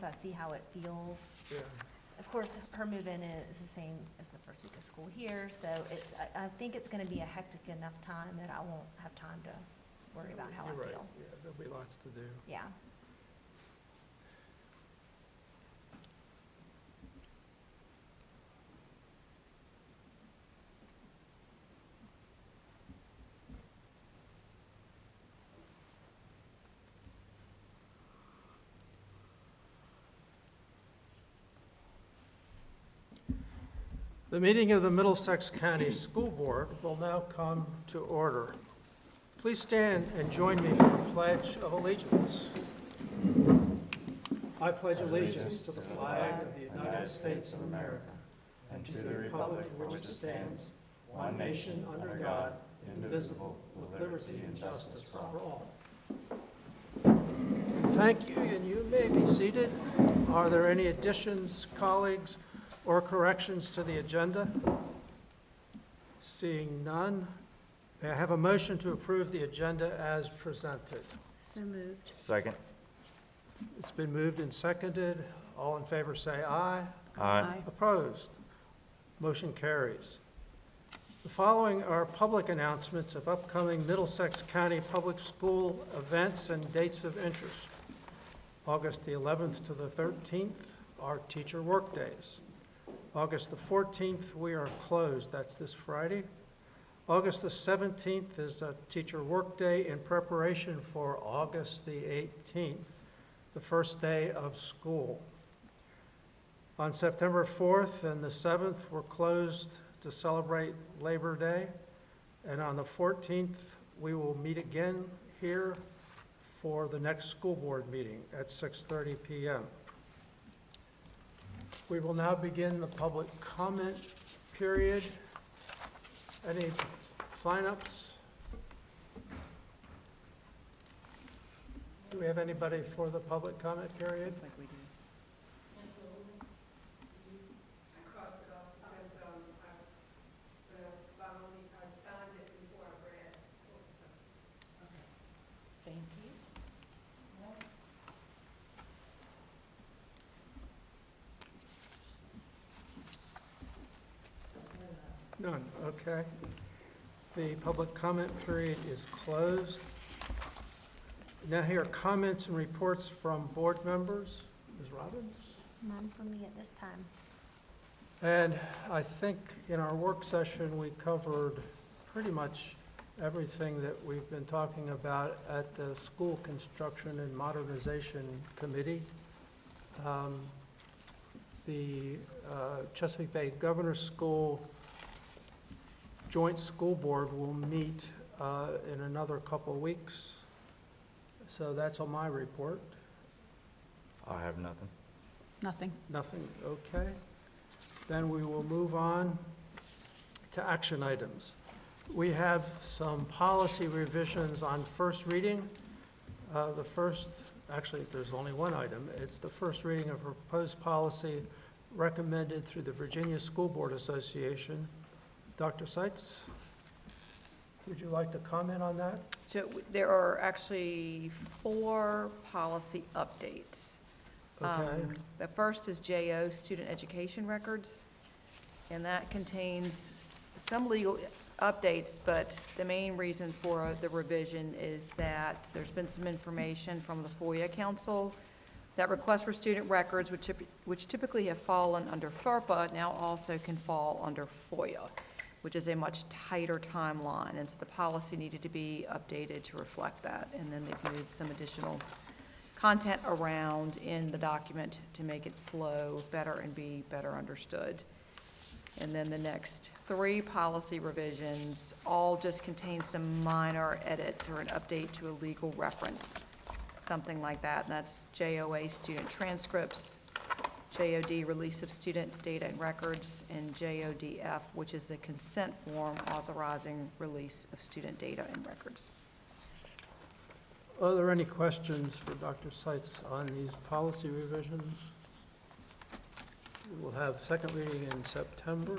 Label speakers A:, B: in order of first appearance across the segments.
A: once I see how it feels.
B: Yeah.
A: Of course, her move-in is the same as the first week of school here, so I think it's gonna be a hectic enough time that I won't have time to worry about how I
B: You're right.
A: feel.
B: Yeah, there'll be lots to do.
A: Yeah.
B: The meeting of the Middlesex County School Board will now come to order. Please stand and join me for the Pledge of Allegiance. I pledge allegiance to the flag of the United States of America and to the republic for which it stands, one nation under God, indivisible, with liberty and justice for all. Thank you, and you may be seated. Are there any additions, colleagues, or corrections to the agenda? Seeing none, may I have a motion to approve the agenda as presented?
C: So moved.
D: Second.
B: It's been moved and seconded. All in favor say aye.
D: Aye.
B: Opposed? Motion carries. The following are public announcements of upcoming Middlesex County Public School events and dates of interest. August the 11th to the 13th are teacher work days. August the 14th, we are closed. That's this Friday. August the 17th is a teacher workday in preparation for August the 18th, the first day of school. On September 4th and the 7th, we're closed to celebrate Labor Day. And on the 14th, we will meet again here for the next school board meeting at 6:30 p.m. We will now begin the public comment period. Any sign-ups? Do we have anybody for the public comment period?
C: Looks like we do.
E: I crossed it off because I signed it before I read.
C: Thank you.
B: None, okay. The public comment period is closed. Now here are comments and reports from board members. Ms. Robbins?
A: None for me at this time.
B: And I think in our work session, we covered pretty much everything that we've been talking about at the School Construction and Modernization Committee. The Chesapeake Bay Governor's School Joint School Board will meet in another couple of weeks. So that's on my report.
D: I have nothing.
C: Nothing.
B: Nothing, okay. Then we will move on to action items. We have some policy revisions on first reading. The first, actually, there's only one item. It's the first reading of proposed policy recommended through the Virginia School Board Association. Dr. Seitz, would you like to comment on that?
F: So there are actually 4 policy updates.
B: Okay.
F: The first is JO, Student Education Records, and that contains some legal updates, but the main reason for the revision is that there's been some information from the FOIA Council that requests for student records, which typically have fallen under FERPA, now also can fall under FOIA, which is a much tighter timeline, and so the policy needed to be updated to reflect that, and then they've moved some additional content around in the document to make it flow better and be better understood. And then the next 3 policy revisions all just contain some minor edits or an update to a legal reference, something like that, and that's JOA student transcripts, JOD release of student data and records, and JODF, which is the consent form authorizing release of student data and records.
B: Are there any questions for Dr. Seitz on these policy revisions? We'll have second reading in September.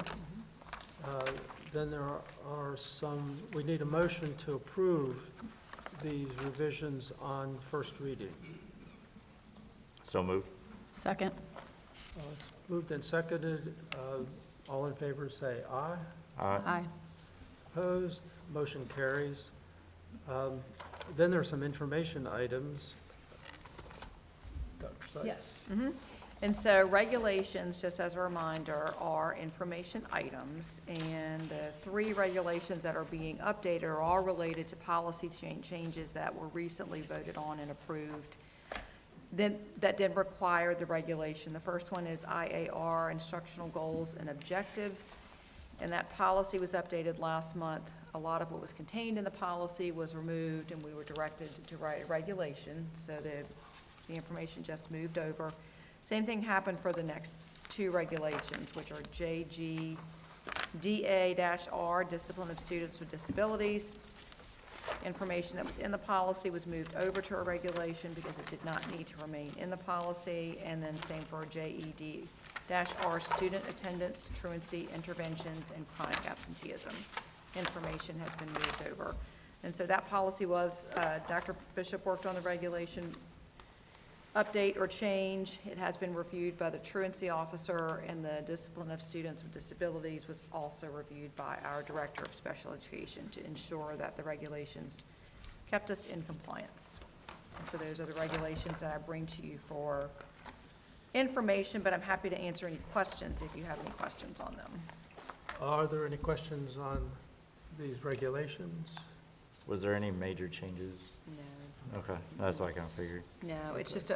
B: Then there are some, we need a motion to approve these revisions on first reading.
D: So moved.
C: Second.
B: It's moved and seconded. All in favor say aye.
C: Aye.
B: Opposed? Motion carries. Then there are some information items. Dr. Seitz?
F: Yes. And so regulations, just as a reminder, are information items, and the 3 regulations that are being updated are all related to policy changes that were recently voted on and approved. That did require the regulation. The first one is IAR, Instructional Goals and Objectives, and that policy was updated last month. A lot of what was contained in the policy was removed, and we were directed to write a regulation, so the information just moved over. Same thing happened for the next 2 regulations, which are JGDA-R, Discipline of Students with Disabilities. Information that was in the policy was moved over to a regulation because it did not need to remain in the policy. And then same for JED-R, Student Attendance, Truancy, Interventions, and Chronic Absenteeism. Information has been moved over. And so that policy was, Dr. Bishop worked on the regulation update or change. It has been reviewed by the truancy officer, and the discipline of students with disabilities was also reviewed by our director of special education to ensure that the regulations kept us in compliance. And so those are the regulations that I bring to you for information, but I'm happy to answer any questions if you have any questions on them.
B: Are there any questions on these regulations?
D: Was there any major changes?
F: No.
D: Okay, that's what I kind of figured.
F: No, it's just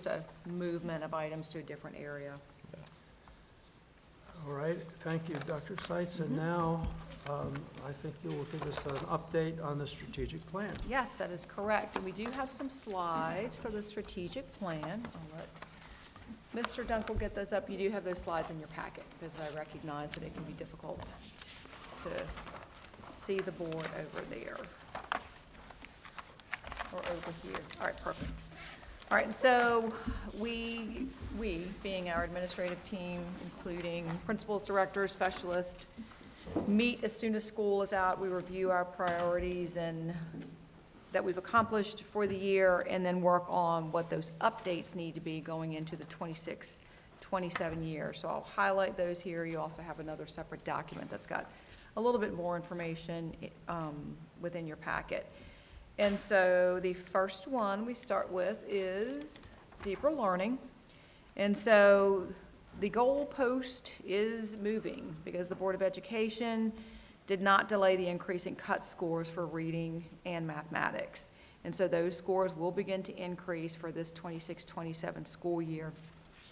F: a movement of items to a different area.
B: All right, thank you, Dr. Seitz. And now, I think you will give us an update on the strategic plan.
F: Yes, that is correct. And we do have some slides for the strategic plan. I'll let Mr. Dunkel get those up. You do have those slides in your packet, because I recognize that it can be difficult to see the board over there. Or over here. All right, perfect. All right, and so we, being our administrative team, including principals, directors, specialists, meet as soon as school is out. We review our priorities and that we've accomplished for the year, and then work on what those updates need to be going into the 26, 27 year. So I'll highlight those here. You also have another separate document that's got a little bit more information within your packet. And so the first one we start with is deeper learning. And so the goalpost is moving because the Board of Education did not delay the increase in cut scores for reading and mathematics. And so those scores will begin to increase for this 26-27 school year,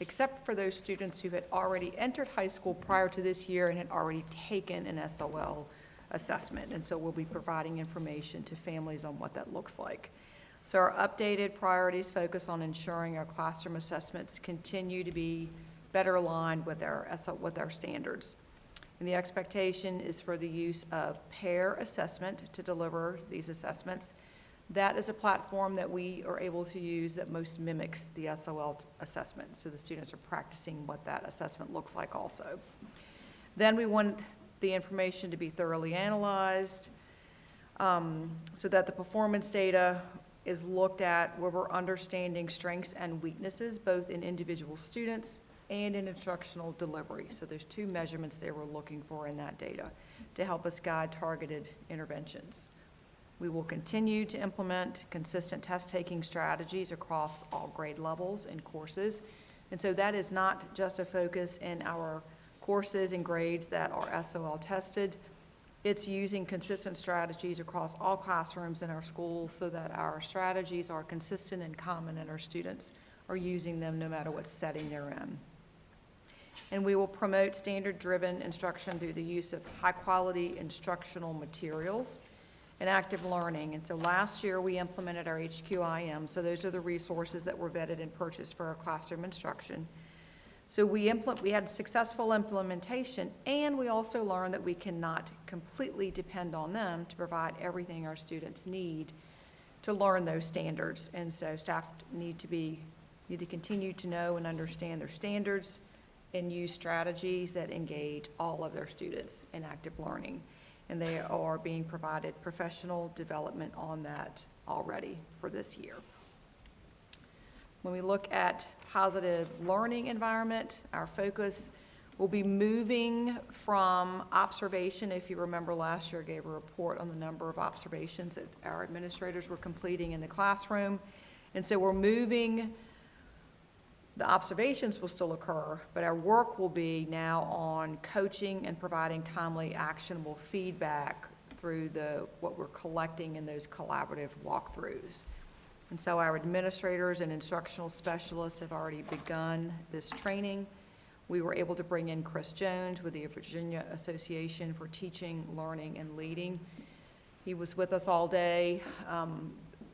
F: except for those students who had already entered high school prior to this year and had already taken an SOL assessment. And so we'll be providing information to families on what that looks like. So our updated priorities focus on ensuring our classroom assessments continue to be better aligned with our standards. And the expectation is for the use of pair assessment to deliver these assessments. That is a platform that we are able to use that most mimics the SOL assessment. So the students are practicing what that assessment looks like also. Then we want the information to be thoroughly analyzed so that the performance data is looked at where we're understanding strengths and weaknesses both in individual students and in instructional delivery. So there's 2 measurements there we're looking for in that data to help us guide targeted interventions. We will continue to implement consistent test-taking strategies across all grade levels and courses. And so that is not just a focus in our courses and grades that are SOL tested. It's using consistent strategies across all classrooms in our schools so that our strategies are consistent and common and our students are using them no matter what setting they're in. And we will promote standard-driven instruction through the use of high-quality instructional materials and active learning. And so last year we implemented our HQIM, so those are the resources that were vetted and purchased for our classroom instruction. So we had successful implementation, and we also learned that we cannot completely depend on them to provide everything our students need to learn those standards. And so staff need to continue to know and understand their standards and use strategies that engage all of their students in active learning. And they are being provided professional development on that already for this year. When we look at positive learning environment. Our focus will be moving from observation. If you remember last year, I gave a report on the number of observations that our administrators were completing in the classroom. And so we're moving, the observations will still occur, but our work will be now on coaching and providing timely, actionable feedback through what we're collecting in those collaborative walkthroughs. And so our administrators and instructional specialists have already begun this training. We were able to bring in Chris Jones with the Virginia Association for Teaching, Learning, and Leading. He was with us all day,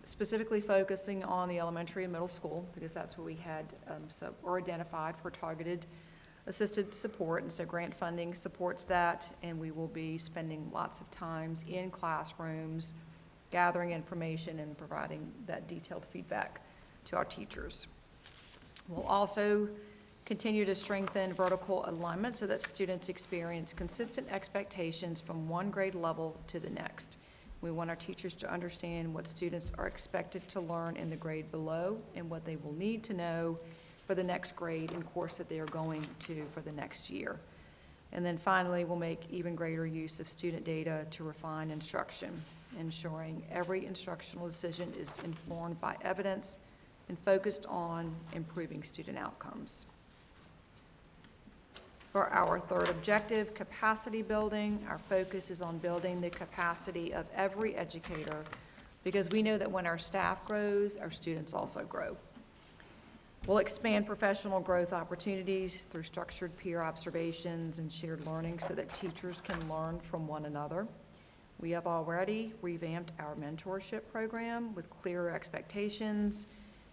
F: specifically focusing on the elementary and middle school, because that's where we had or identified for targeted assisted support, and so grant funding supports that, and we will be spending lots of times in classrooms gathering information and providing that detailed feedback to our teachers. We'll also continue to strengthen vertical alignment so that students experience consistent expectations from one grade level to the next. We want our teachers to understand what students are expected to learn in the grade below and what they will need to know for the next grade and course that they are going to for the next year. And then finally, we'll make even greater use of student data to refine instruction, ensuring every instructional decision is informed by evidence and focused on improving student outcomes. For our third objective, capacity building, our focus is on building the capacity of every educator, because we know that when our staff grows, our students also grow. We'll expand professional growth opportunities through structured peer observations and shared learning so that teachers can learn from one another. We have already revamped our mentorship program with clearer expectations,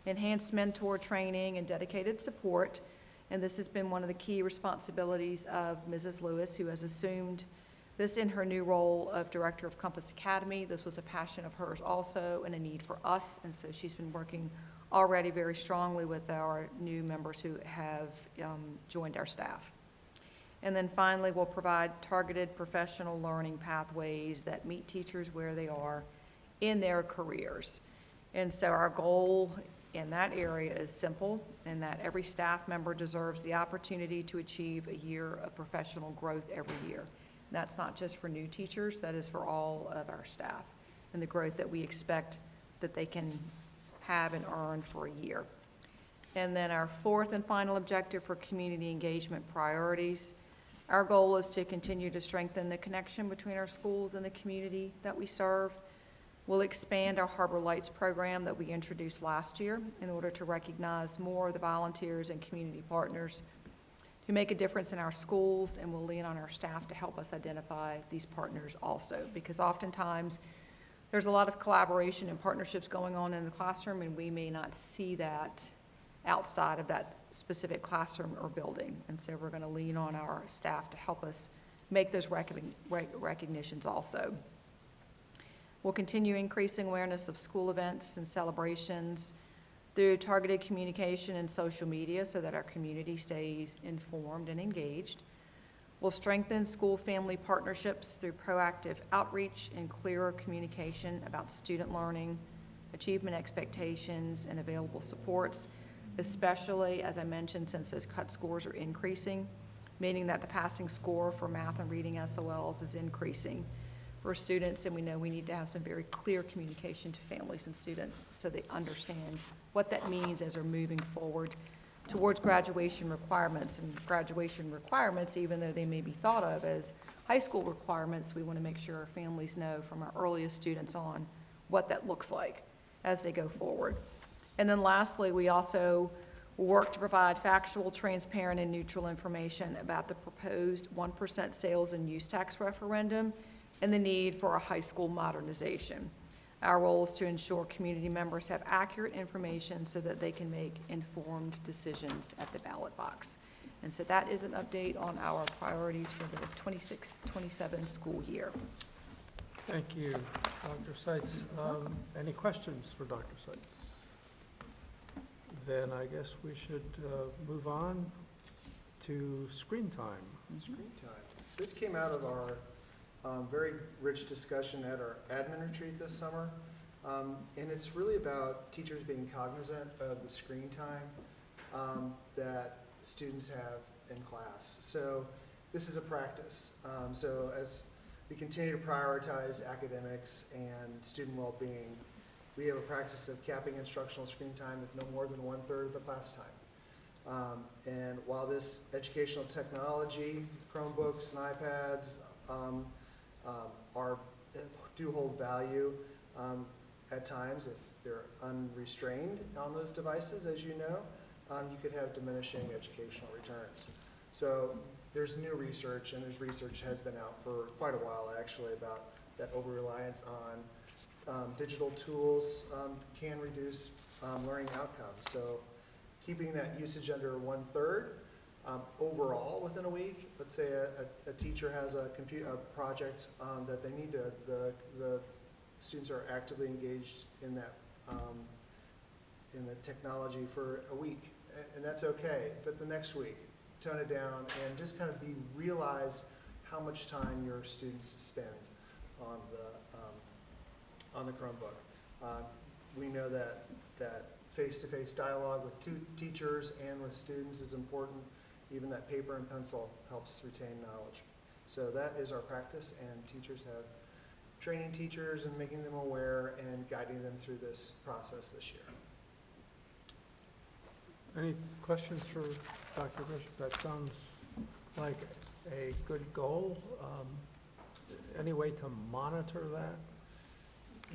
F: enhanced mentor training, and dedicated support. And this has been one of the key responsibilities of Mrs. Lewis, who has assumed this in her new role of Director of Compass Academy. This was a passion of hers also and a need for us, and so she's been working already very strongly with our new members who have joined our staff. And then finally, we'll provide targeted professional learning pathways that meet teachers where they are in their careers. And so our goal in that area is simple, in that every staff member deserves the opportunity to achieve a year of professional growth every year. That's not just for new teachers, that is for all of our staff, and the growth that we expect that they can have and earn for a year. And then our fourth and final objective for community engagement priorities. Our goal is to continue to strengthen the connection between our schools and the community that we serve. We'll expand our Harbor Lights program that we introduced last year in order to recognize more of the volunteers and community partners who make a difference in our schools, and we'll lean on our staff to help us identify these partners also, because oftentimes there's a lot of collaboration and partnerships going on in the classroom, and we may not see that outside of that specific classroom or building. And so we're going to lean on our staff to help us make those recognitions also. We'll continue increasing awareness of school events and celebrations through targeted communication and social media so that our community stays informed and engaged. We'll strengthen school-family partnerships through proactive outreach and clearer communication about student learning, achievement expectations, and available supports, especially, as I mentioned, since those cut scores are increasing, meaning that the passing score for math and reading SOLs is increasing for students, and we know we need to have some very clear communication to families and students so they understand what that means as they're moving forward towards graduation requirements. And graduation requirements, even though they may be thought of as high school requirements, we want to make sure our families know from our earliest students on what that looks like as they go forward. And then lastly, we also work to provide factual, transparent, and neutral information about the proposed 1% sales and use tax referendum and the need for a high school modernization. Our role is to ensure community members have accurate information so that they can make informed decisions at the ballot box. And so that is an update on our priorities for the 26-27 school year.
B: Thank you, Dr. Seitz. Any questions for Dr. Seitz? Then I guess we should move on to screen time.
G: Screen time. This came out of our very rich discussion at our admin retreat this summer. And it's really about teachers being cognizant of the screen time that students have in class. So this is a practice. So as we continue to prioritize academics and student well-being, we have a practice of capping instructional screen time with no more than 1/3 of the class time. And while this educational technology, Chromebooks and iPads, do hold value at times if they're unrestrained on those devices, as you know, you could have diminishing educational returns. So there's new research, and there's research has been out for quite a while actually about that over-reliance on digital tools can reduce learning outcomes. So keeping that usage under 1/3 overall within a week. Let's say a teacher has a project that they need to, the students are actively engaged in that, in the technology for a week, and that's okay. But the next week, tone it down and just kind of realize how much time your students spend on the Chromebook. We know that face-to-face dialogue with teachers and with students is important. Even that paper and pencil helps retain knowledge. So that is our practice, and teachers have training teachers and making them aware and guiding them through this process this year.
B: Any questions for Dr. Bishop? That sounds like a good goal. Any way to monitor that?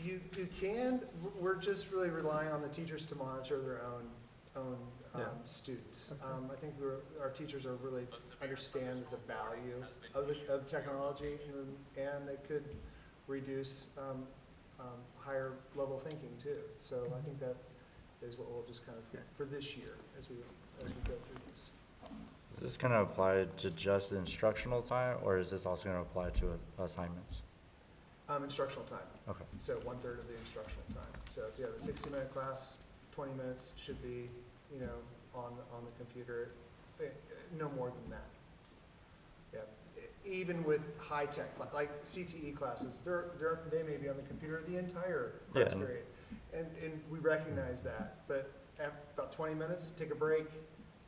G: You can, we're just really relying on the teachers to monitor their own
B: Yeah.
G: students.
B: Okay.
G: I think our teachers are really understand the value of technology, and they could reduce higher level thinking too. So I think that is what we'll just kind of, for this year, as we go through this.
D: Is this going to apply to just instructional time, or is this also going to apply to assignments?
G: Instructional time.
D: Okay.
G: So 1/3 of the instructional time. So if you have a 60-minute class, 20 minutes should be, on the computer, no more than that. Yeah, even with high tech, like CTE classes, they may be on the computer the entire class
D: Yeah.
G: period. And we recognize that, but after about 20 minutes, take a break,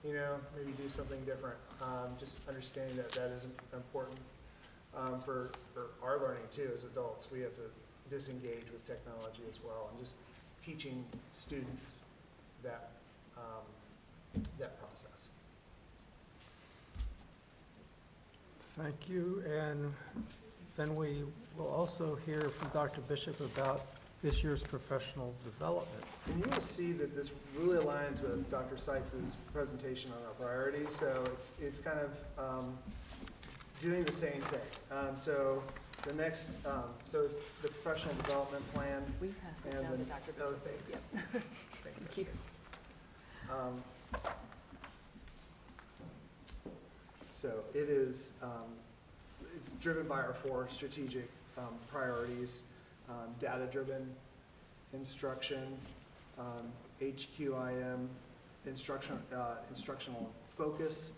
G: maybe do something different. Just understanding that is important for our learning too as adults. We have to disengage with technology as well, and just teaching students that process.
B: Thank you. And then we will also hear from Dr. Bishop about this year's professional development.
G: And you will see that this really aligns with Dr. Seitz's presentation on our priorities. So it's kind of doing the same thing. So the next, so it's the professional development plan.
F: We pass this
G: And
F: down to
G: then-
F: Dr.
G: oh,
F: Bishop.
G: thanks.
F: Yep.
G: Thanks,
F: Thank you.
G: So it is, it's driven by our 4 strategic priorities: data-driven instruction, HQIM, instructional focus,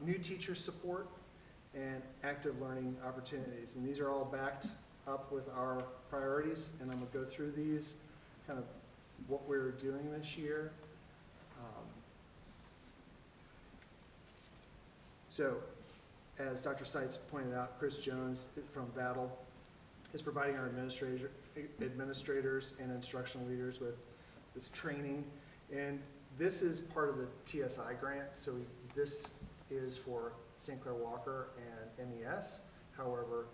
G: new teacher support, and active learning opportunities. And these are all backed up with our priorities, and I'm going to go through these, kind of what we're doing this year. So, as Dr. Seitz pointed out, Chris Jones from Battle is providing our administrators and instructional leaders with this training. And this is part of the TSI grant. So this is for St. Clair Walker and MES. However,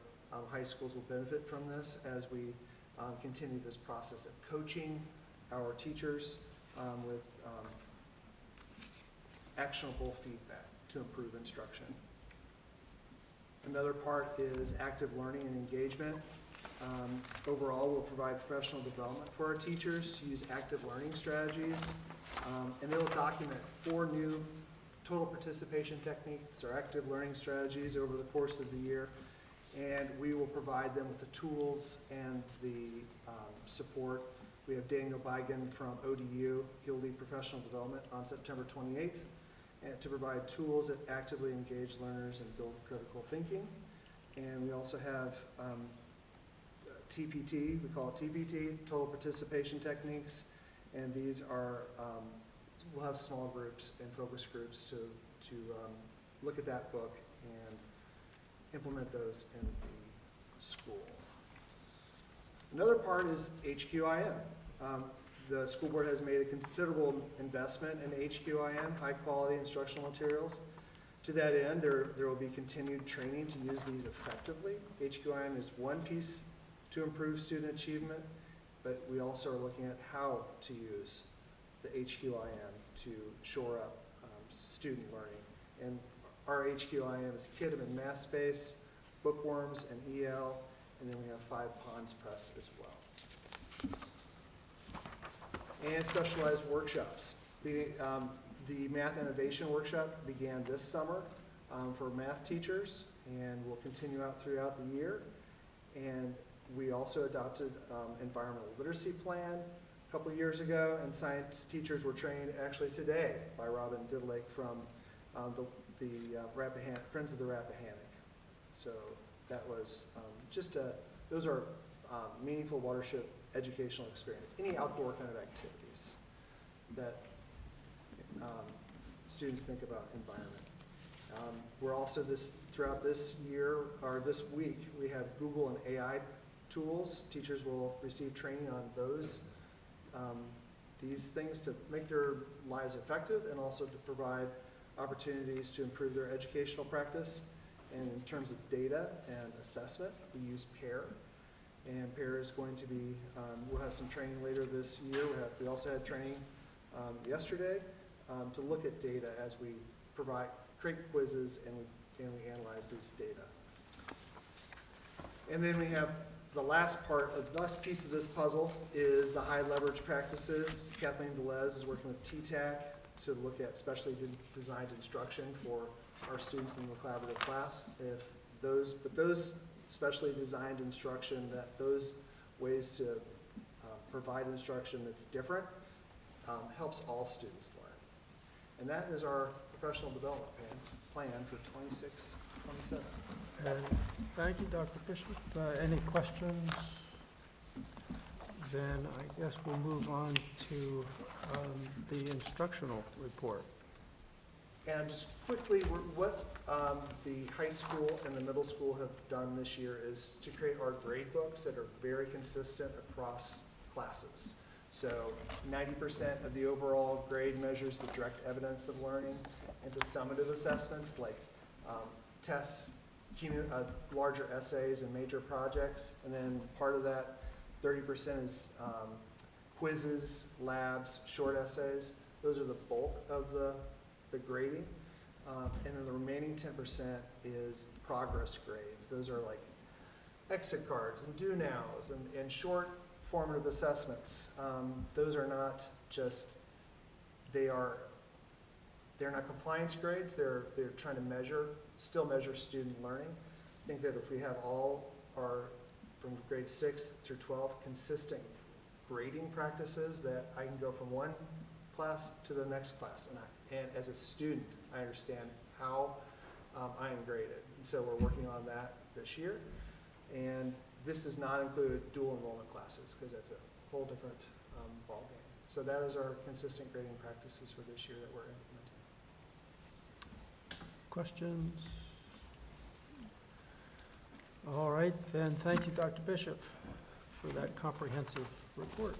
G: high schools will benefit from this as we continue this process of coaching our teachers with actionable feedback to improve instruction. Another part is active learning and engagement. Overall, we'll provide professional development for our teachers to use active learning strategies, and they'll document 4 new total participation techniques or active learning strategies over the course of the year, and we will provide them with the tools and the support. We have Daniel Bigan from ODU. He'll lead professional development on September 28th. And to provide tools that actively engage learners and build critical thinking. And we also have TPT, we call it TPT, Total Participation Techniques, and these are we'll have small groups and focus groups to look at that book and implement those in the school. Another part is HQIM. The school board has made a considerable investment in HQIM, high-quality instructional materials. To that end, there will be continued training to use these effectively. HQIM is one piece to improve student achievement, but we also are looking at how to use the HQIM to shore up student learning. And our HQIM is Kitim and Math Space, Bookworms and EL, and then we have 5 Ponds Press as well. And specialized workshops. The Math Innovation Workshop began this summer for math teachers and will continue out throughout the year. And we also adopted environmental literacy plan a couple of years ago, and science teachers were trained actually today by Robin Diddlake from the Friends of the Rappahannock. So that was those are meaningful watershed educational experience. Any outdoor kind of activities that students think about environment. We're also throughout this year, or this week, we have Google and AI tools. Teachers will receive training on these things to make their lives effective and also to provide opportunities to improve their educational practice. And in terms of data and assessment, we use PAIR. And PAIR is going to be, we'll have some training later this year. We also had training yesterday to look at data as we create quizzes and we analyze these data. And then we have the last piece of this puzzle is the high leverage practices. Kathleen Velez is working with TTAC to look at specially designed instruction for our students in the collaborative class. But those specially designed instruction, those ways to provide instruction that's different, helps all students learn. And that is our professional development plan for 26-27.
B: And thank you, Dr. Bishop. Any questions? Then I guess we'll move on to the instructional report.
G: And just quickly, what the high school and the middle school have done this year is to create our grade books that are very consistent across classes. So 90% of the overall grade measures the direct evidence of learning, and to summative assessments like tests, larger essays and major projects, and then part of that 30% is quizzes, labs, short essays. Those are the bulk of the grading. And then the remaining 10% is progress grades. Those are like exit cards and do nows and short formative assessments. Those are not just, they're not compliance grades. They're trying to still measure student learning. I think that if we have all our, from grade 6 through 12, consistent grading practices, that I can go from one class to the next class, and as a student, I understand how I am graded. And so we're working on that this year. And this does not include dual enrollment classes, because that's a whole different ballgame. So that is our consistent grading practices for this year that we're implementing.
B: Questions? All right, then thank you, Dr. Bishop, for that comprehensive report.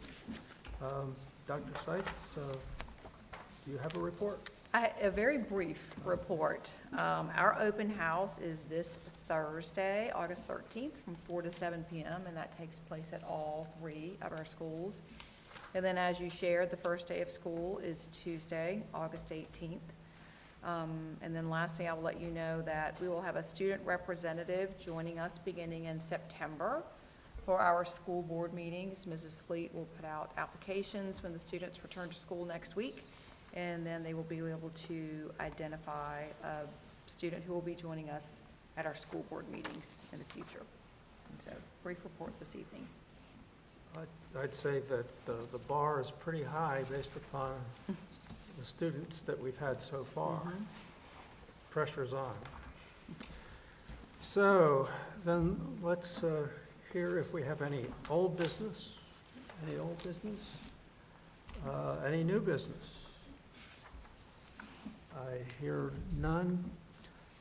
B: Dr. Seitz, do you have a report?
F: A very brief report. Our open house is this Thursday, August 13th, from 4 to 7 p.m., and that takes place at all 3 of our schools. And then, as you shared, the first day of school is Tuesday, August 18th. And then lastly, I will let you know that we will have a student representative joining us beginning in September for our school board meetings. Mrs. Fleet will put out applications when the students return to school next week, and then they will be able to identify a student who will be joining us at our school board meetings in the future. And so, brief report this evening.
B: I'd say that the bar is pretty high based upon the students that we've had so far. Pressure's on. So then let's hear if we have any old business. Any old business? Any new business? I hear none.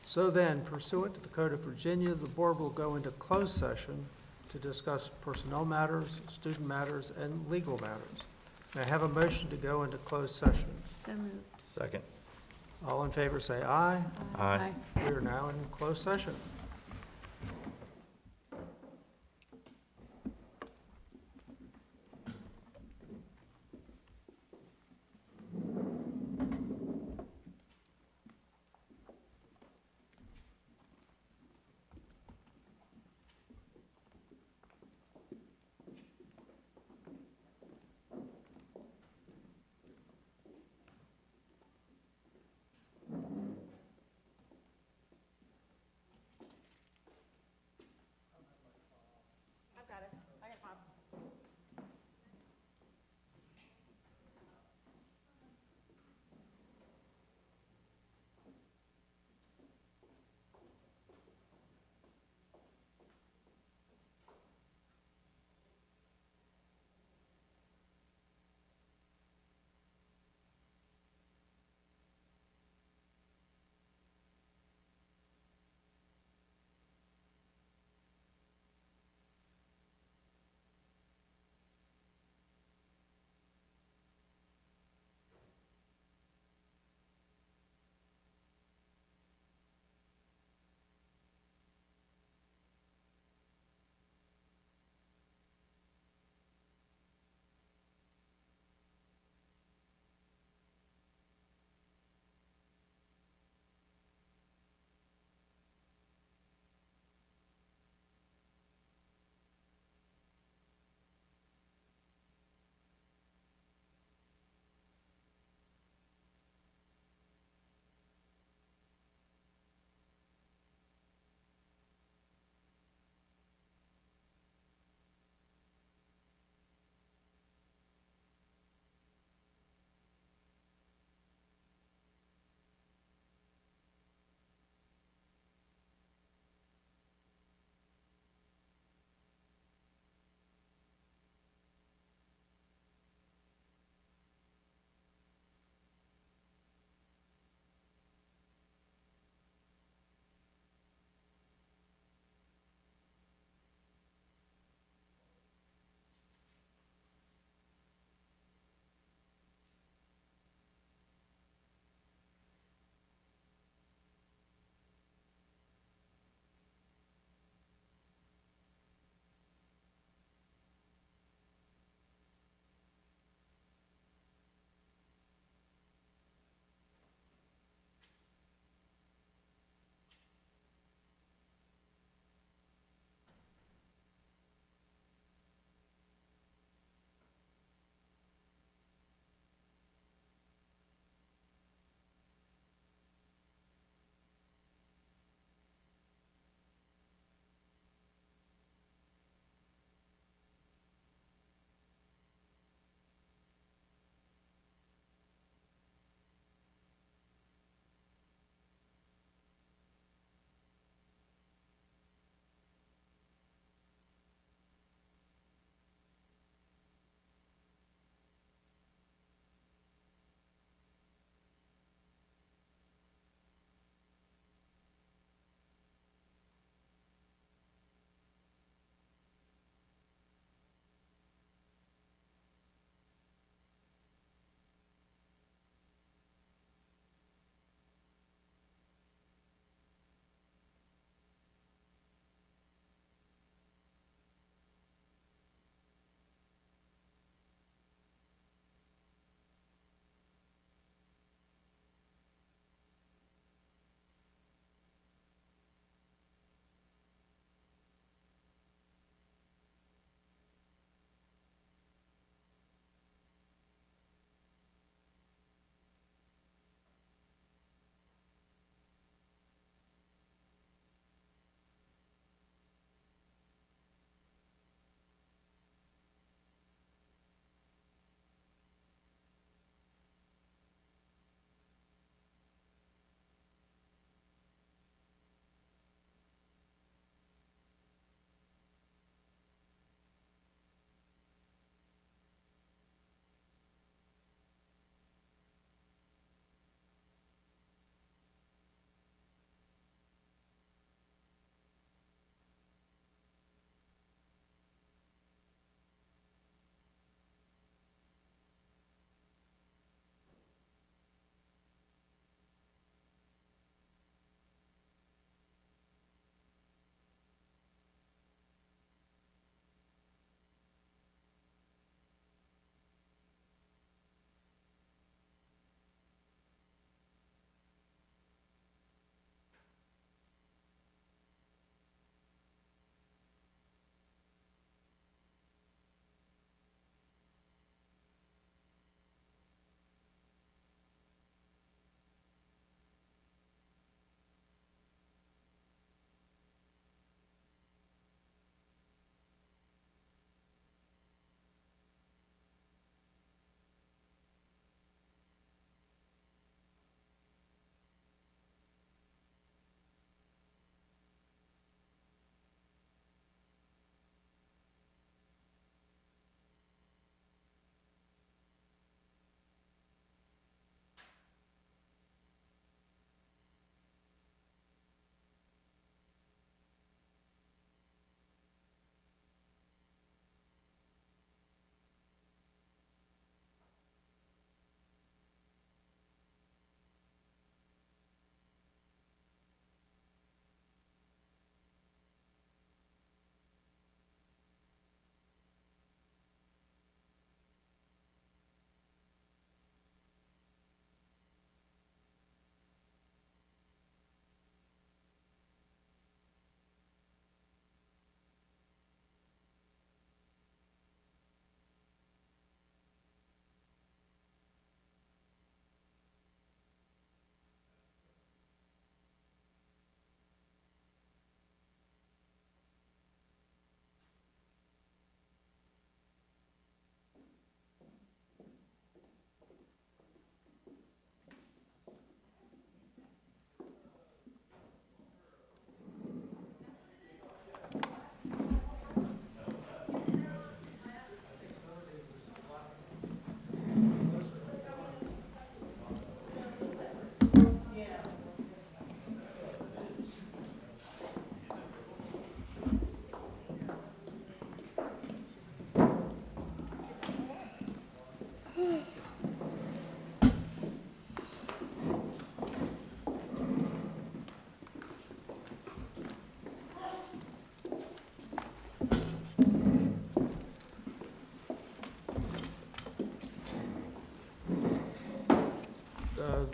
B: So then, pursuant to the Code of Virginia, the board will go into closed session to discuss personnel matters, student matters, and legal matters. May I have a motion to go into closed session?
C: So moved.
D: Second.
B: All in favor say aye.
D: Aye.
B: We are now in closed session.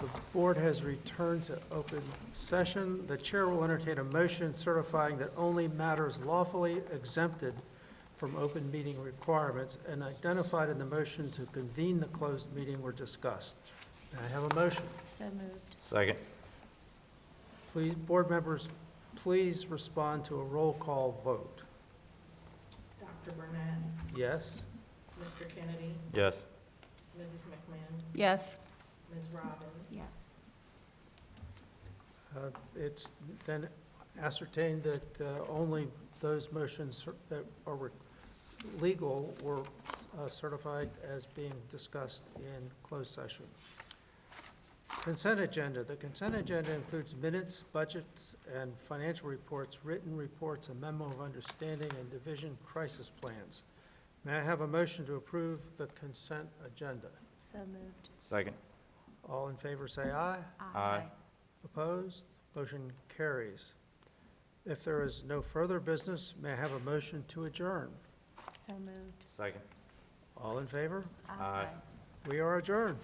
B: the board has returned to open session. The chair will entertain a motion certifying that only matters lawfully exempted from open meeting requirements and identified in the motion to convene the closed meeting were discussed. May I have a motion?
A: So moved.
D: Second.
B: Please, board members, please respond to a roll call vote.
H: Dr. Burnett,
B: Yes?
H: Mr. Kennedy,
D: Yes.
H: Mrs. McMahon,
F: Yes.
H: Ms. Robbins.
A: Yes.
B: It's then ascertained that only those motions that are legal were certified as being discussed in closed session. Consent agenda. The consent agenda includes minutes, budgets, and financial reports, written reports, a memo of understanding, and division crisis plans. May I have a motion to approve the consent agenda?
A: So moved.
D: Second.
B: All in favor, say aye.
D: Aye.
B: Opposed? Motion carries. If there is no further business, may I have a motion to adjourn?
A: So moved.
D: Second.
B: All in favor?
D: Aye.
B: We are adjourned.